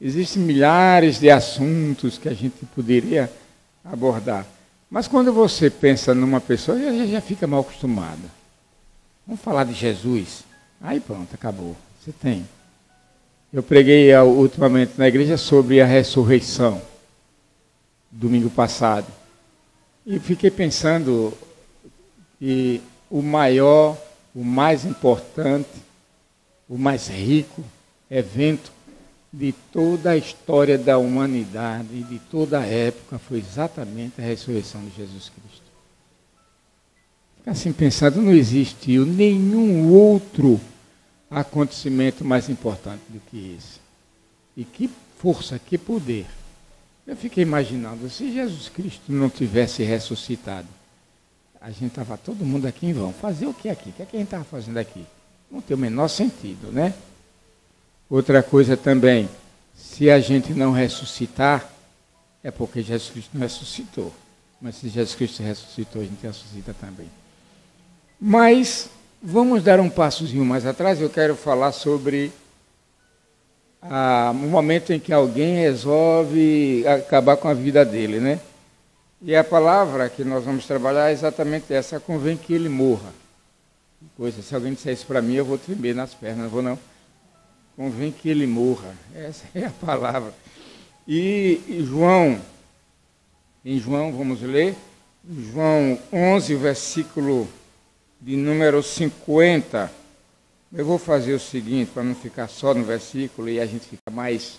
existem milhares de assuntos que a gente poderia abordar. Mas quando você pensa numa pessoa, já fica mal acostumada. Vamos falar de Jesus. Aí pronto, acabou. Você tem. Eu preguei ultimamente na igreja sobre a ressurreição, domingo passado. E fiquei pensando que o maior, o mais importante, o mais rico evento de toda a história da humanidade e de toda a época foi exatamente a ressurreição de Jesus Cristo. Fica assim pensando, não existiu nenhum outro acontecimento mais importante do que esse. E que força, que poder. Eu fiquei imaginando, se Jesus Cristo não tivesse ressuscitado, a gente estava todo mundo aqui em vão. Fazer o que aqui? O que é que a gente estava fazendo aqui? Não tem o menor sentido, né? Outra coisa também, se a gente não ressuscitar, é porque Jesus Cristo não ressuscitou. Mas se Jesus Cristo ressuscitou, a gente ressuscita também. Mas vamos dar um passozinho mais atrás. Eu quero falar sobre o momento em que alguém resolve acabar com a vida dele, né? E a palavra que nós vamos trabalhar é exatamente essa: convém que ele morra. Coisa, se alguém disser isso para mim, eu vou tremer nas pernas, não vou não. Convém que ele morra. Essa é a palavra. E em João, vamos ler, João 11, versículo de número 50. Eu vou fazer o seguinte, para não ficar só no versículo e a gente fica mais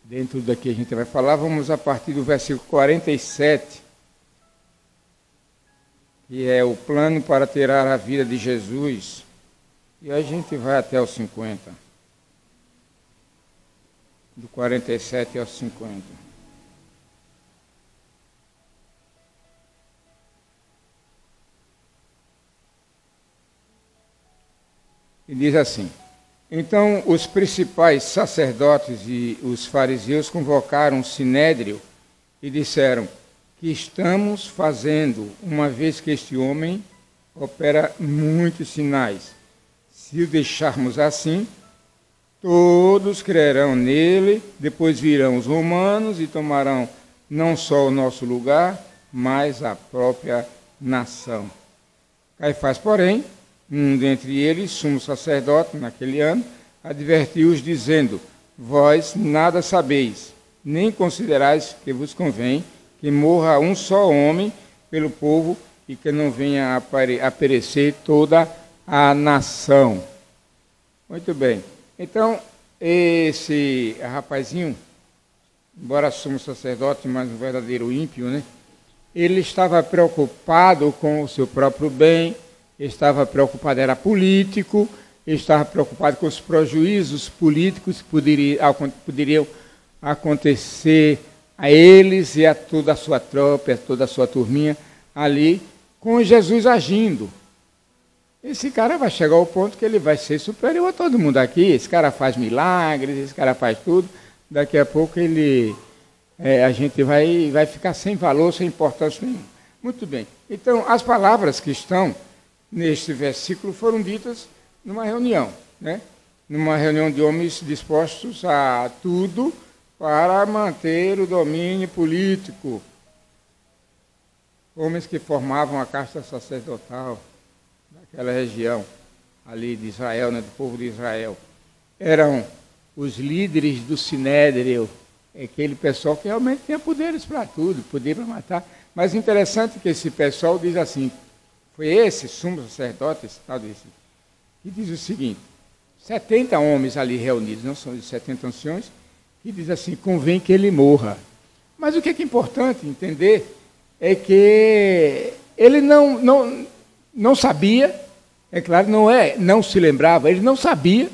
dentro do que a gente vai falar. Vamos a partir do versículo 47, que é o plano para tirar a vida de Jesus. E a gente vai até os 50. Do 47 aos 50. E diz assim: então os principais sacerdotes e os fariseus convocaram o sinédrio e disseram: que estamos fazendo, uma vez que este homem opera muitos sinais? Se o deixarmos assim, todos crerão nele, depois virão os romanos e tomarão não só o nosso lugar, mas a própria nação. Caifás, porém, um dentre eles, sumo sacerdote naquele ano, advertiu-os dizendo: vós nada sabeis, nem considerais que vos convém que morra um só homem pelo povo e que não venha a perecer toda a nação. Muito bem. Então, esse rapazinho, embora sumo sacerdote, mas um verdadeiro ímpio, né? Ele estava preocupado com o seu próprio bem, estava preocupado, era político, estava preocupado com os prejuízos políticos que poderiam acontecer a eles e a toda a sua tropa, a toda a sua turminha ali, com Jesus agindo. Esse cara vai chegar ao ponto que ele vai ser superior a todo mundo aqui. Esse cara faz milagres, esse cara faz tudo. Daqui a pouco a gente vai ficar sem valor, sem importância nenhuma. Muito bem. Então, as palavras que estão neste versículo foram ditas numa reunião, né? Numa reunião de homens dispostos a tudo para manter o domínio político. Homens que formavam a casta sacerdotal daquela região ali de Israel, né, do povo de Israel. Eram os líderes do sinédrio, aquele pessoal que realmente tinha poderes para tudo, poder para matar. Mas interessante que esse pessoal diz assim, foi esse sumo sacerdote, esse tal desse, que diz o seguinte: 70 homens ali reunidos, não são os 70 anciões, que diz assim: convém que ele morra. Mas o que é importante entender é que ele não sabia, é claro, não se lembrava, ele não sabia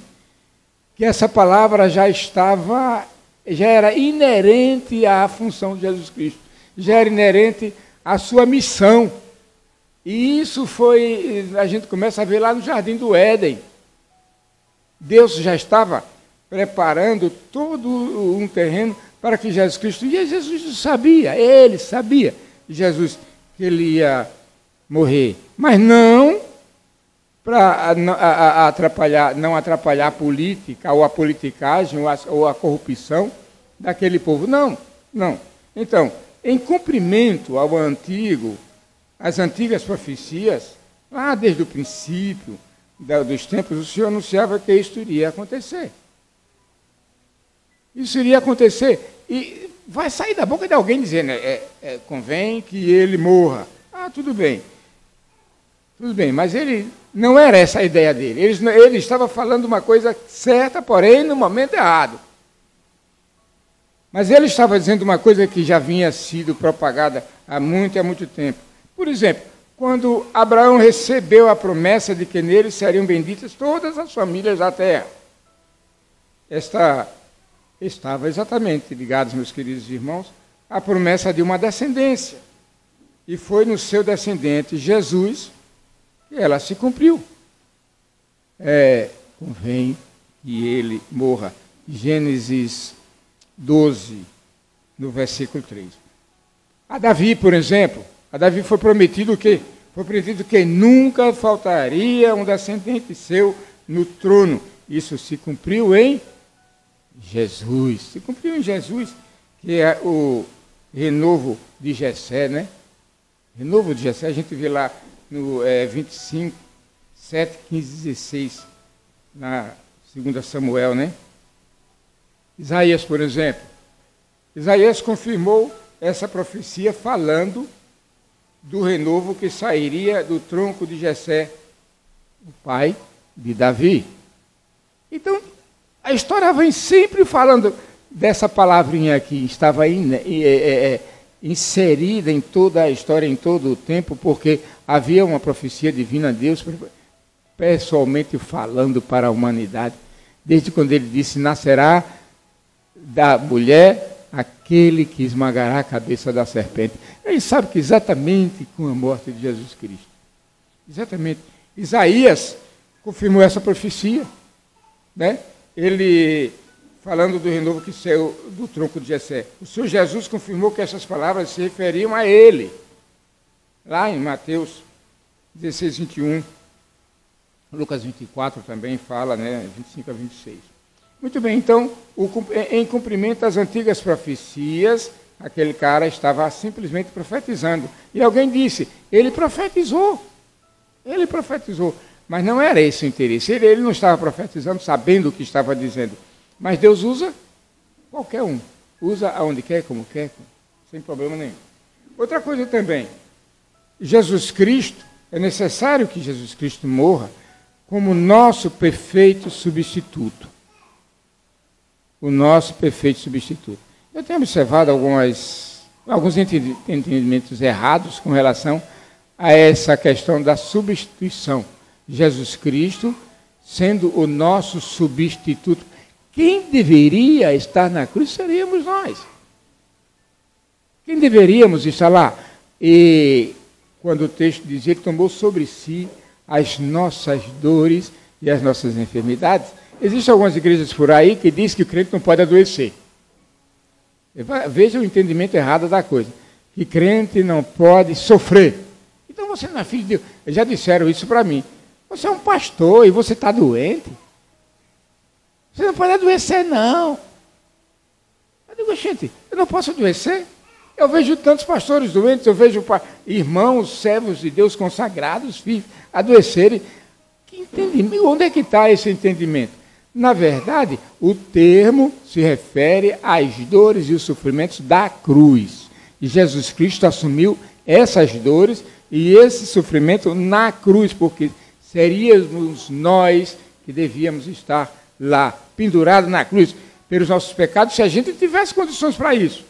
que essa palavra já era inerente à função de Jesus Cristo, já era inerente à sua missão. E isso a gente começa a ver lá no Jardim do Éden. Deus já estava preparando todo um terreno para que Jesus Cristo, e Jesus sabia, ele sabia, Jesus, que ele ia morrer, mas não para não atrapalhar a política, ou a politicagem, ou a corrupção daquele povo. Não, não. Então, em cumprimento às antigas profecias, lá desde o princípio dos tempos, o Senhor anunciava que isso iria acontecer. Isso iria acontecer. E vai sair da boca de alguém dizendo, convém que ele morra. Ah, tudo bem. Tudo bem, mas ele não era essa a ideia dele. Ele estava falando uma coisa certa, porém no momento errado. Mas ele estava dizendo uma coisa que já vinha sido propagada há muito tempo. Por exemplo, quando Abraão recebeu a promessa de que nele seriam benditas todas as famílias da terra. Estava exatamente ligados, meus queridos irmãos, à promessa de uma descendência. E foi no seu descendente, Jesus, que ela se cumpriu. Convém que ele morra. Gênesis 12, no versículo 3. A Davi, por exemplo, a Davi foi prometido o quê? Foi prometido que nunca faltaria um descendente seu no trono. Isso se cumpriu em Jesus. Se cumpriu em Jesus, que é o renovo de Jessé, né? Renovo de Jessé, a gente vê lá no 25, 7, 15, 16, na 2 Samuel, né? Isaías, por exemplo. Isaías confirmou essa profecia falando do renovo que sairia do tronco de Jessé, o pai de Davi. Então, a história vem sempre falando dessa palavrinha aqui, estava inserida em toda a história, em todo o tempo, porque havia uma profecia divina de Deus, pessoalmente falando para a humanidade, desde quando ele disse, nascerá da mulher aquele que esmagará a cabeça da serpente. Ele sabe que exatamente com a morte de Jesus Cristo. Exatamente. Isaías confirmou essa profecia, né? Ele, falando do renovo que saiu do tronco de Jessé, o Senhor Jesus confirmou que essas palavras se referiam a ele. Lá em Mateus 16, 21, Lucas 24 também fala, né, 25 a 26. Muito bem, então, em cumprimento às antigas profecias, aquele cara estava simplesmente profetizando. E alguém disse, ele profetizou, mas não era esse o interesse. Ele não estava profetizando sabendo o que estava dizendo. Mas Deus usa qualquer um, usa aonde quer, como quer, sem problema nenhum. Outra coisa também, Jesus Cristo, é necessário que Jesus Cristo morra como nosso perfeito substituto. O nosso perfeito substituto. Eu tenho observado alguns entendimentos errados com relação a essa questão da substituição. Jesus Cristo sendo o nosso substituto. Quem deveria estar na cruz seríamos nós. Quem deveríamos estar lá? E quando o texto diz, ele tomou sobre si as nossas dores e as nossas enfermidades. Existem algumas igrejas por aí que dizem que o crente não pode adoecer. Veja o entendimento errado da coisa. Que crente não pode sofrer. Então você não é filho de Deus. Já disseram isso para mim. Você é um pastor e você está doente. Você não pode adoecer, não. Eu digo, gente, eu não posso adoecer. Eu vejo tantos pastores doentes, eu vejo irmãos, servos de Deus consagrados, filhos, adoecerem. Que entendimento? Onde é que está esse entendimento? Na verdade, o termo se refere às dores e os sofrimentos da cruz. E Jesus Cristo assumiu essas dores e esse sofrimento na cruz, porque seríamos nós que devíamos estar lá, pendurados na cruz, pelos nossos pecados, se a gente tivesse condições para isso.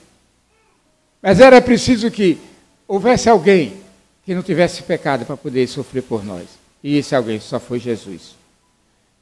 Mas era preciso que houvesse alguém que não tivesse pecado para poder sofrer por nós. E esse alguém só foi Jesus.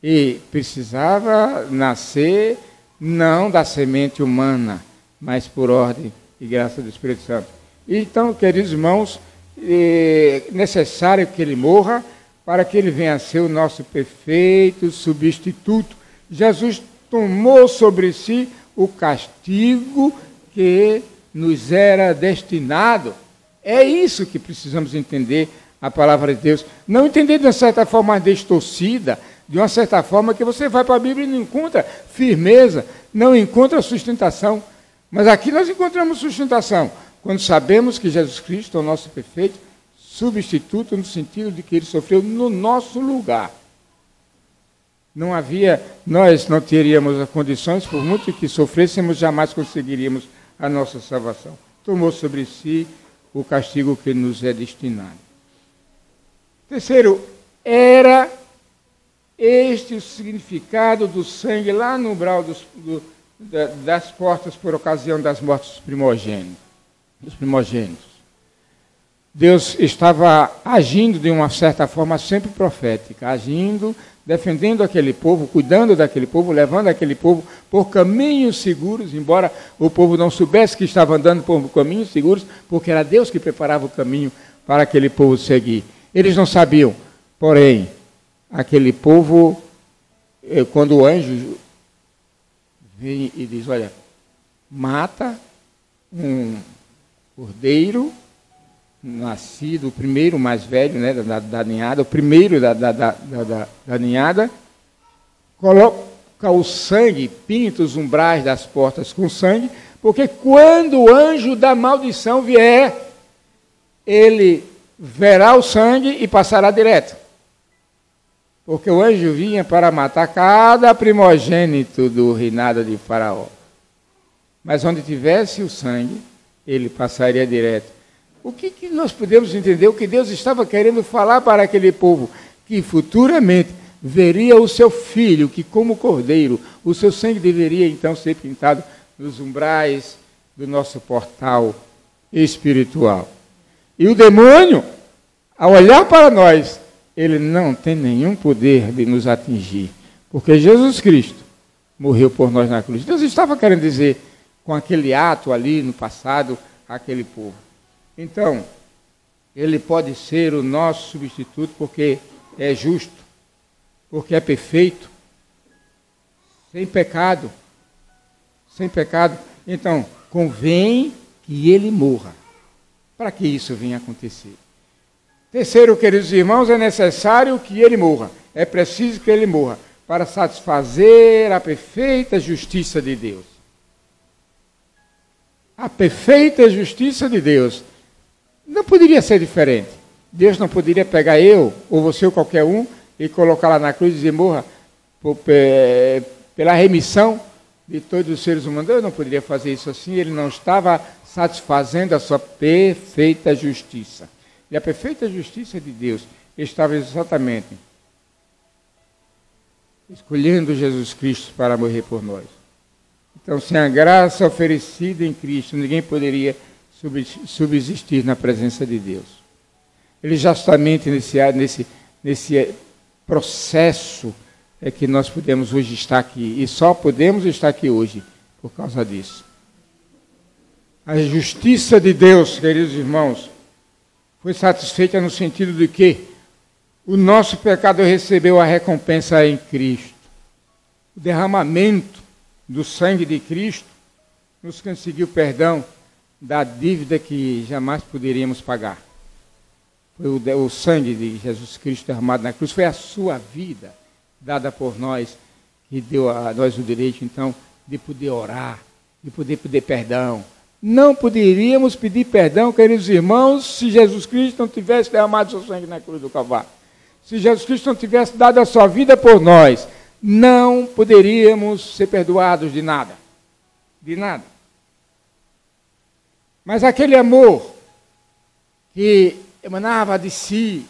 E precisava nascer não da semente humana, mas por ordem e graça do Espírito Santo. Então, queridos irmãos, é necessário que ele morra para que ele venha a ser o nosso perfeito substituto. Jesus tomou sobre si o castigo que nos era destinado. É isso que precisamos entender a palavra de Deus. Não entender de uma certa forma distorcida, de uma certa forma que você vai para a Bíblia e não encontra firmeza, não encontra sustentação. Mas aqui nós encontramos sustentação, quando sabemos que Jesus Cristo é o nosso perfeito substituto, no sentido de que ele sofreu no nosso lugar. Não havia, nós não teríamos as condições, por muito que sofrêssemos, jamais conseguiríamos a nossa salvação. Tomou sobre si o castigo que nos é destinado. Terceiro, era este o significado do sangue lá no umbral das portas por ocasião das mortes dos primogênitos. Deus estava agindo de uma certa forma sempre profética, agindo, defendendo aquele povo, cuidando daquele povo, levando aquele povo por caminhos seguros, embora o povo não soubesse que estava andando por caminhos seguros, porque era Deus que preparava o caminho para aquele povo seguir. Eles não sabiam, porém, aquele povo, quando o anjo vem e diz, olha, mata um cordeiro nascido, o primeiro mais velho, né, da ninhada, o primeiro da ninhada, coloca o sangue, pinta os umbrais das portas com sangue, porque quando o anjo da maldição vier, ele verá o sangue e passará direto. Porque o anjo vinha para matar cada primogênito do reinado de Faraó. Mas onde tivesse o sangue, ele passaria direto. O que nós podemos entender? O que Deus estava querendo falar para aquele povo? Que futuramente veria o seu filho, que como cordeiro, o seu sangue deveria então ser pintado nos umbrais do nosso portal espiritual. E o demônio, ao olhar para nós, ele não tem nenhum poder de nos atingir, porque Jesus Cristo morreu por nós na cruz. Deus estava querendo dizer, com aquele ato ali no passado, aquele povo. Então, ele pode ser o nosso substituto porque é justo, porque é perfeito, sem pecado. Sem pecado. Então, convém que ele morra, para que isso venha acontecer. Terceiro, queridos irmãos, é necessário que ele morra. É preciso que ele morra para satisfazer a perfeita justiça de Deus. A perfeita justiça de Deus não poderia ser diferente. Deus não poderia pegar eu, ou você, ou qualquer um, e colocar lá na cruz e dizer, morra pela remissão de todos os seres humanos. Eu não poderia fazer isso assim, ele não estava satisfazendo a sua perfeita justiça. E a perfeita justiça de Deus estava exatamente escolhendo Jesus Cristo para morrer por nós. Então, sem a graça oferecida em Cristo, ninguém poderia subsistir na presença de Deus. Ele justamente nesse processo é que nós podemos hoje estar aqui. E só podemos estar aqui hoje por causa disso. A justiça de Deus, queridos irmãos, foi satisfeita no sentido de que o nosso pecado recebeu a recompensa em Cristo. O derramamento do sangue de Cristo nos conseguiu perdão da dívida que jamais poderíamos pagar. Foi o sangue de Jesus Cristo derramado na cruz, foi a sua vida dada por nós, que deu a nós o direito, então, de poder orar, de poder pedir perdão. Não poderíamos pedir perdão, queridos irmãos, se Jesus Cristo não tivesse derramado seu sangue na cruz do Calvário. Se Jesus Cristo não tivesse dado a sua vida por nós, não poderíamos ser perdoados de nada. De nada. Mas aquele amor que emanava de si,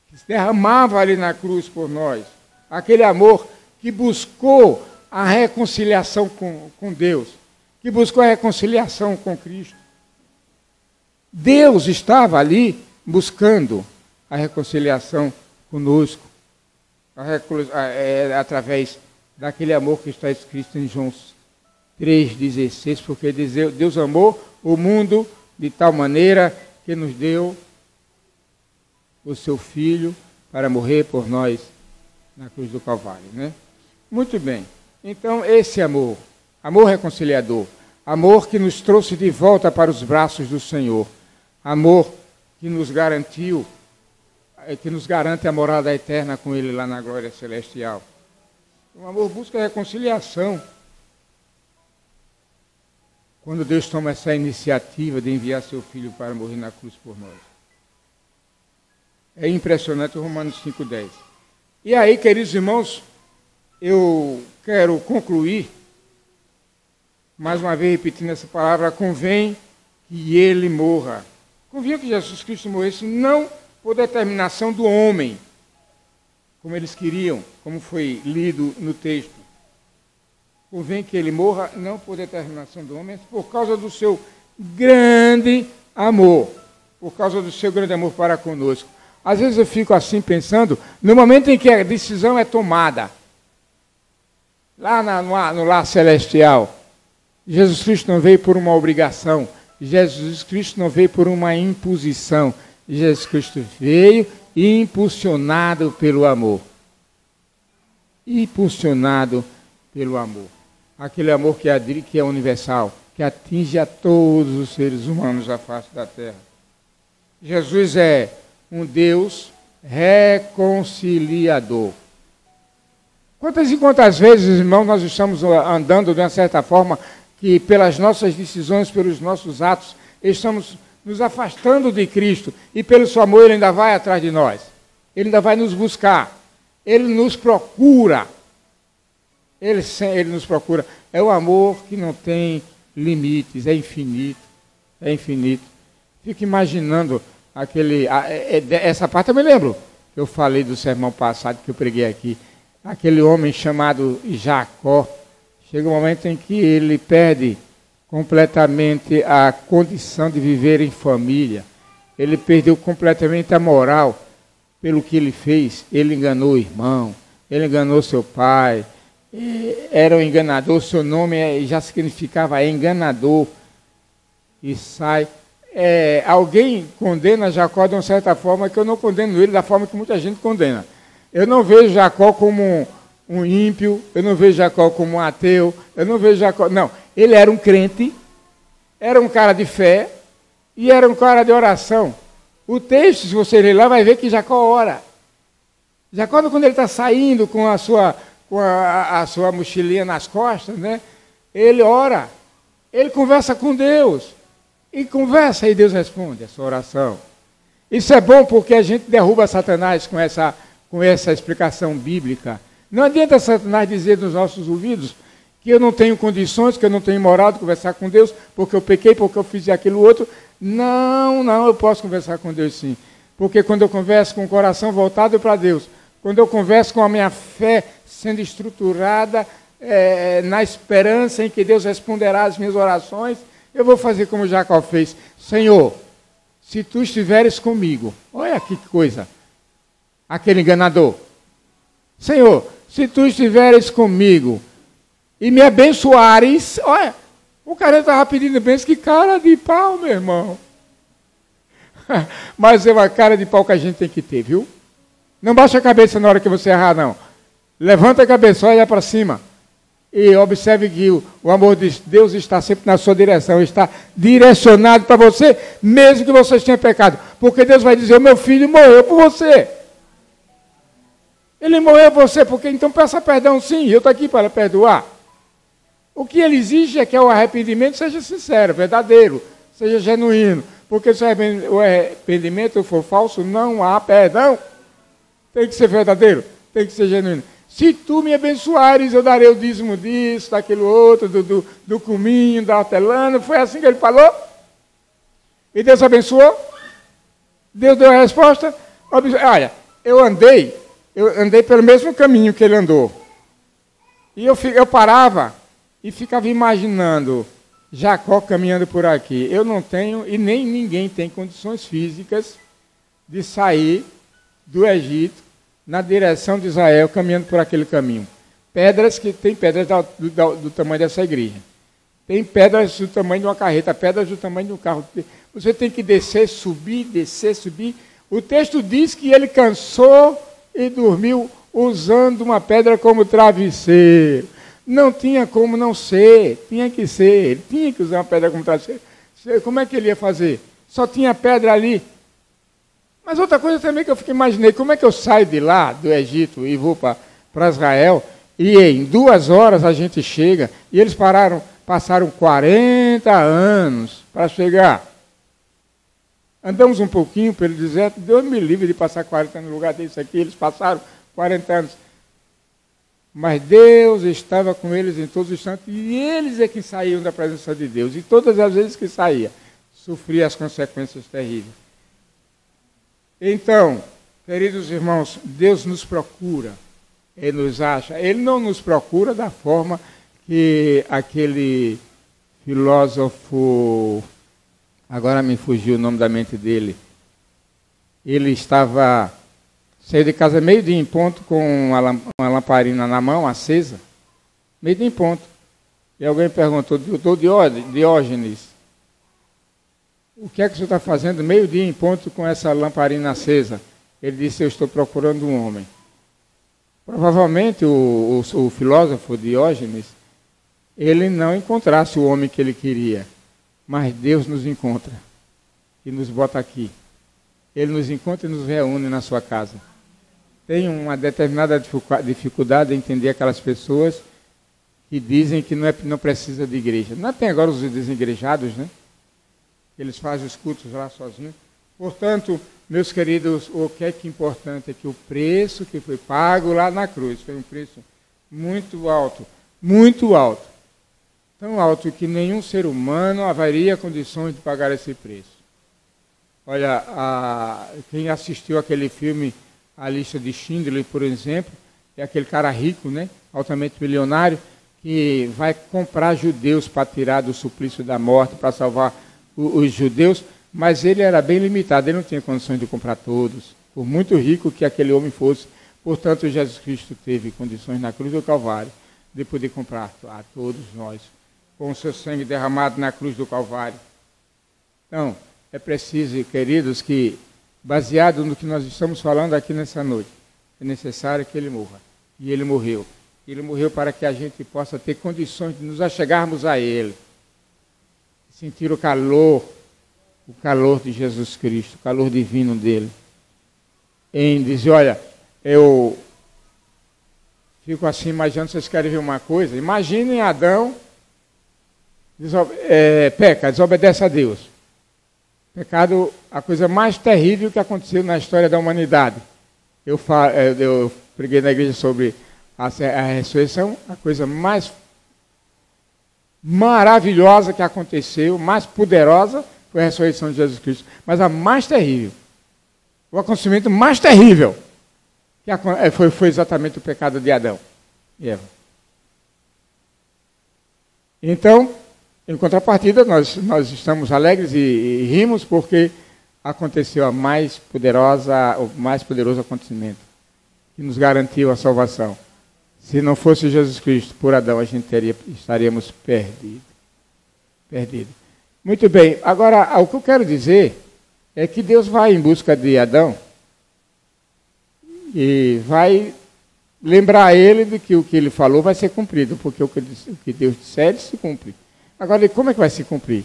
que se derramava ali na cruz por nós, aquele amor que buscou a reconciliação com Deus, que buscou a reconciliação com Cristo. Deus estava ali buscando a reconciliação conosco, através daquele amor que está escrito em João 3,16, porque Deus amou o mundo de tal maneira que nos deu o seu Filho para morrer por nós na cruz do Calvário, né? Muito bem. Então, esse amor reconciliador, amor que nos trouxe de volta para os braços do Senhor, amor que nos garantiu que nos garante a morada eterna com Ele lá na glória celestial. O amor busca reconciliação. Quando Deus toma essa iniciativa de enviar seu Filho para morrer na cruz por nós. É impressionante o Romanos 5,10. E aí, queridos irmãos, eu quero concluir, mais uma vez repetindo essa palavra, convém que Ele morra. Convinha que Jesus Cristo morresse não por determinação do homem, como eles queriam, como foi lido no texto. Convém que Ele morra não por determinação do homem, mas por causa do seu grande amor. Por causa do seu grande amor para conosco. Às vezes eu fico assim pensando, no momento em que a decisão é tomada, lá no lar celestial, Jesus Cristo não veio por uma obrigação, Jesus Cristo não veio por uma imposição, Jesus Cristo veio impulsionado pelo amor. Impulsionado pelo amor. Aquele amor que é universal, que atinge a todos os seres humanos da face da terra. Jesus é um Deus reconciliador. Quantas e quantas vezes, irmãos, nós estamos andando de uma certa forma que pelas nossas decisões, pelos nossos atos, estamos nos afastando de Cristo e pelo seu amor Ele ainda vai atrás de nós. Ele ainda vai nos buscar. Ele nos procura. Ele nos procura. É o amor que não tem limites, é infinito. É infinito. Fico imaginando essa parte eu me lembro. Eu falei do sermão passado que eu preguei aqui. Aquele homem chamado Jacó. Chega um momento em que ele perde completamente a condição de viver em família. Ele perdeu completamente a moral pelo que ele fez. Ele enganou o irmão, ele enganou seu pai, era um enganador, seu nome já significava enganador. E sai. Alguém condena Jacó de uma certa forma que eu não condeno ele da forma que muita gente condena. Eu não vejo Jacó como um ímpio, eu não vejo Jacó como um ateu, eu não vejo Jacó... Não, ele era um crente, era um cara de fé e era um cara de oração. O texto, se você ler lá, vai ver que Jacó ora. Jacó, quando ele está saindo com a sua mochilinha nas costas, né, ele ora, ele conversa com Deus. E conversa e Deus responde a sua oração. Isso é bom porque a gente derruba Satanás com essa explicação bíblica. Não adianta Satanás dizer nos nossos ouvidos que eu não tenho condições, que eu não tenho moral de conversar com Deus, porque eu pequei, porque eu fiz aquilo outro. Não, eu posso conversar com Deus sim. Porque quando eu converso com o coração voltado para Deus, quando eu converso com a minha fé sendo estruturada na esperança em que Deus responderá às minhas orações, eu vou fazer como Jacó fez. Senhor, se tu estiveres comigo, olha que coisa, aquele enganador. Senhor, se tu estiveres comigo e me abençoares, olha, o cara estava pedindo bênção, que cara de pau, meu irmão. Mas é uma cara de pau que a gente tem que ter, viu? Não baixa a cabeça na hora que você errar, não. Levanta a cabeça, olha para cima. E observe que o amor de Deus está sempre na sua direção, está direcionado para você, mesmo que você tenha pecado. Porque Deus vai dizer, o meu filho morreu por você. Ele morreu por você, porque então peça perdão sim, eu estou aqui para perdoar. O que ele exige é que o arrependimento seja sincero, verdadeiro, seja genuíno. Porque se o arrependimento for falso, não há perdão. Tem que ser verdadeiro, tem que ser genuíno. Se tu me abençoares, eu darei o dízimo disso, daquilo outro, do cominho, da hortelã. Foi assim que ele falou? E Deus abençoou? Deus deu a resposta? Olha, eu andei pelo mesmo caminho que ele andou. E eu parava e ficava imaginando Jacó caminhando por aqui. Eu não tenho, e nem ninguém tem condições físicas de sair do Egito na direção de Israel, caminhando por aquele caminho. Tem pedras do tamanho dessa igreja. Tem pedras do tamanho de uma carreta, pedras do tamanho de um carro. Você tem que descer, subir. O texto diz que ele cansou e dormiu usando uma pedra como travesseiro. Não tinha como não ser, tinha que ser. Ele tinha que usar uma pedra como travesseiro. Como é que ele ia fazer? Só tinha pedra ali. Mas outra coisa também que eu imaginei, como é que eu saio de lá, do Egito, e vou para Israel, e em 2 horas a gente chega, e eles passaram 40 anos para chegar. Andamos um pouquinho pelo deserto, Deus me livre de passar 40 anos no lugar desse aqui, eles passaram 40 anos. Mas Deus estava com eles em todos os instantes, e eles é que saíam da presença de Deus. E todas as vezes que saía, sofria as consequências terríveis. Então, queridos irmãos, Deus nos procura, Ele nos acha. Ele não nos procura da forma que aquele filósofo, agora me fugiu o nome da mente dele, ele saiu de casa meio-dia em ponto com uma lamparina na mão, acesa, meio-dia em ponto. E alguém perguntou, doutor Diógenes, o que é que o senhor está fazendo meio-dia em ponto com essa lamparina acesa? Ele disse, eu estou procurando um homem. Provavelmente o filósofo Diógenes, ele não encontrasse o homem que ele queria, mas Deus nos encontra e nos bota aqui. Ele nos encontra e nos reúne na sua casa. Tem uma determinada dificuldade em entender aquelas pessoas que dizem que não precisa de igreja. Não tem agora os desigrejados, né? Eles fazem os cultos lá sozinhos. Portanto, meus queridos, o que é importante é que o preço que foi pago lá na cruz foi um preço muito alto, muito alto. Tão alto que nenhum ser humano haveria condições de pagar esse preço. Olha, quem assistiu aquele filme, A Lista de Schindler, por exemplo, é aquele cara rico, né, altamente milionário, que vai comprar judeus para tirar do suplício da morte, para salvar os judeus, mas ele era bem limitado, ele não tinha condições de comprar todos, por muito rico que aquele homem fosse. Portanto, Jesus Cristo teve condições na cruz do Calvário de poder comprar a todos nós, com o seu sangue derramado na cruz do Calvário. Então, é preciso, queridos, que, baseado no que nós estamos falando aqui nessa noite, é necessário que ele morra. E ele morreu. Ele morreu para que a gente possa ter condições de nos achegarmos a ele. Sentir o calor de Jesus Cristo, o calor divino dele. Em dizer, olha, eu fico assim imaginando, vocês querem ver uma coisa? Imaginem Adão, peca, desobedece a Deus. Pecado, a coisa mais terrível que aconteceu na história da humanidade. Eu preguei na igreja sobre a ressurreição, a coisa mais maravilhosa que aconteceu, mais poderosa, foi a ressurreição de Jesus Cristo. Mas a mais terrível, o acontecimento mais terrível, foi exatamente o pecado de Adão e Eva. Então, em contrapartida, nós estamos alegres e rimos porque aconteceu o mais poderoso acontecimento que nos garantiu a salvação. Se não fosse Jesus Cristo por Adão, a gente estaríamos perdidos. Muito bem, agora o que eu quero dizer é que Deus vai em busca de Adão e vai lembrar ele de que o que ele falou vai ser cumprido, porque o que Deus disser, ele se cumpre. Agora, como é que vai se cumprir?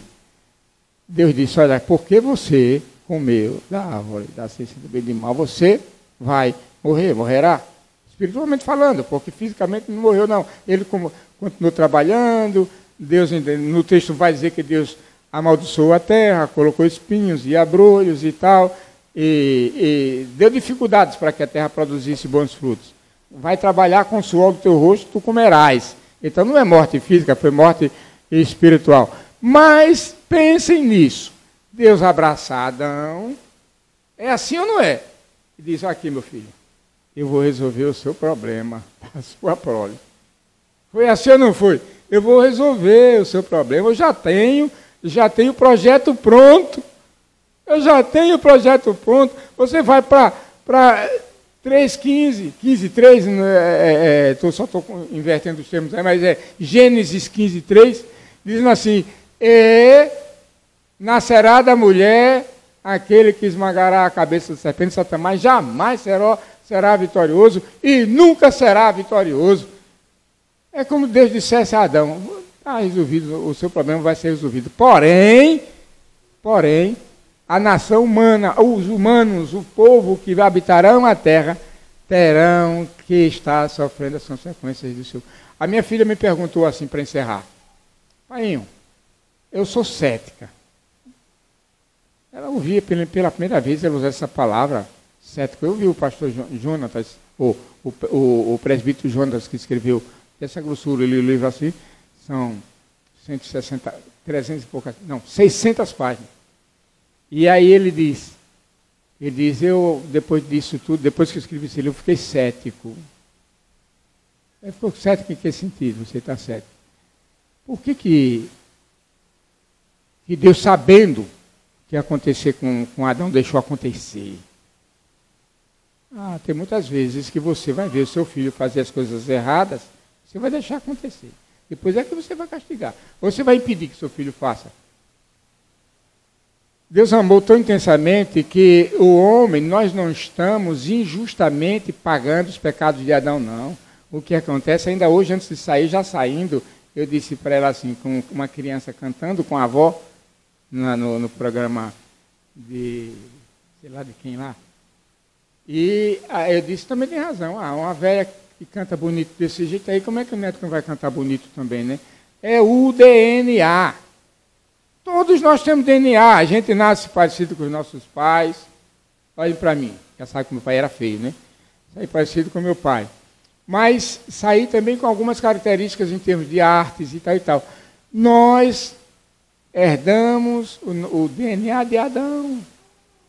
Deus disse, olha, porque você comeu da árvore da ciência do bem e do mal, você vai morrerá. Espiritualmente falando, porque fisicamente não morreu, não. Ele continuou trabalhando, Deus, no texto vai dizer que Deus amaldiçoou a terra, colocou espinhos e abrolhos e tal, e deu dificuldades para que a terra produzisse bons frutos. Vai trabalhar com o suor do teu rosto, tu comerás. Então não é morte física, foi morte espiritual. Mas pensem nisso. Deus abraça Adão. É assim ou não é? E diz, aqui meu filho, eu vou resolver o seu problema, a sua prole. Foi assim ou não foi? Eu vou resolver o seu problema, eu já tenho o projeto pronto. Você vai para 3:15, 15:3, só estou invertendo os termos, mas é Gênesis 15:3, dizendo assim, e nascerá da mulher aquele que esmagará a cabeça do serpente, Satanás jamais será vitorioso e nunca será vitorioso. É como Deus dissesse a Adão, está resolvido, o seu problema vai ser resolvido. Porém, a nação humana, os humanos, o povo que habitarão a terra, terão que estar sofrendo as consequências do seu. A minha filha me perguntou assim, para encerrar: Painho, eu sou cética. Ela ouvia pela primeira vez ela usar essa palavra, cético. Eu vi o pastor Jonatas, o presbítero Jonatas, que escreveu essa grossura, ele livro assim, são 160, 300 e poucas, não, 600 páginas. E aí ele diz, eu, depois disso tudo, depois que eu escrevi esse livro, eu fiquei cético. É cético em que sentido você está cético? Por que Deus, sabendo que ia acontecer com Adão, deixou acontecer? Tem muitas vezes que você vai ver o seu filho fazer as coisas erradas, você vai deixar acontecer. Depois é que você vai castigar. Ou você vai impedir que seu filho faça. Deus amou tão intensamente que o homem, nós não estamos injustamente pagando os pecados de Adão, não. O que acontece, ainda hoje, antes de sair, já saindo, eu disse para ela assim, com uma criança cantando com a avó, no programa de, sei lá de quem lá. E eu disse, também tem razão, uma velha que canta bonito desse jeito aí, como é que o neto não vai cantar bonito também, né? É o DNA. Todos nós temos DNA, a gente nasce parecido com os nossos pais. Olhem para mim, já sabe que meu pai era feio, né? Saí parecido com meu pai. Mas saí também com algumas características em termos de artes e tal e tal. Nós herdamos o DNA de Adão.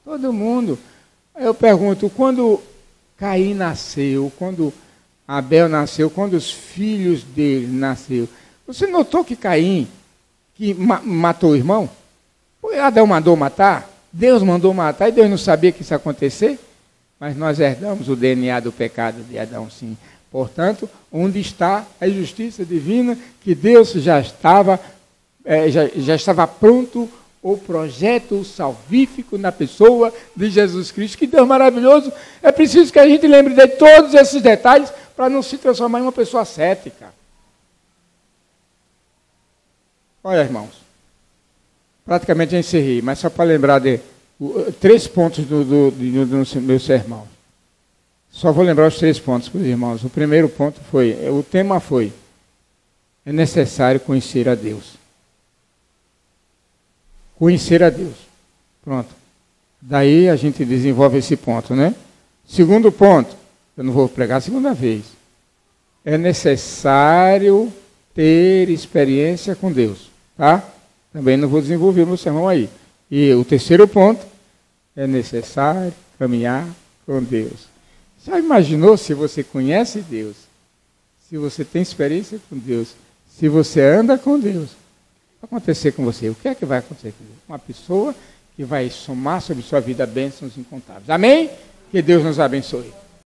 Todo mundo. Eu pergunto, quando Caim nasceu, quando Abel nasceu, quando os filhos dele nasceram, você notou que Caim que matou o irmão? Adão mandou matar? Deus mandou matar e Deus não sabia que isso ia acontecer? Mas nós herdamos o DNA do pecado de Adão, sim. Portanto, onde está a justiça divina que Deus já estava pronto o projeto salvífico na pessoa de Jesus Cristo. Que Deus maravilhoso! É preciso que a gente lembre de todos esses detalhes para não se transformar em uma pessoa cética. Olha, irmãos, praticamente já encerrei, mas só para lembrar de 3 pontos do meu sermão. Só vou lembrar os 3 pontos para os irmãos. O primeiro ponto o tema foi: é necessário conhecer a Deus. Conhecer a Deus. Pronto. Daí a gente desenvolve esse ponto, né? Segundo ponto, eu não vou pregar a segunda vez. É necessário ter experiência com Deus, tá? Também não vou desenvolver meu sermão aí. E o terceiro ponto, é necessário caminhar com Deus. Já imaginou se você conhece Deus, se você tem experiência com Deus, se você anda com Deus? O que vai acontecer com você? O que é que vai acontecer com Deus? Uma pessoa que vai somar sobre sua vida bênçãos incontáveis. Amém? Que Deus nos abençoe.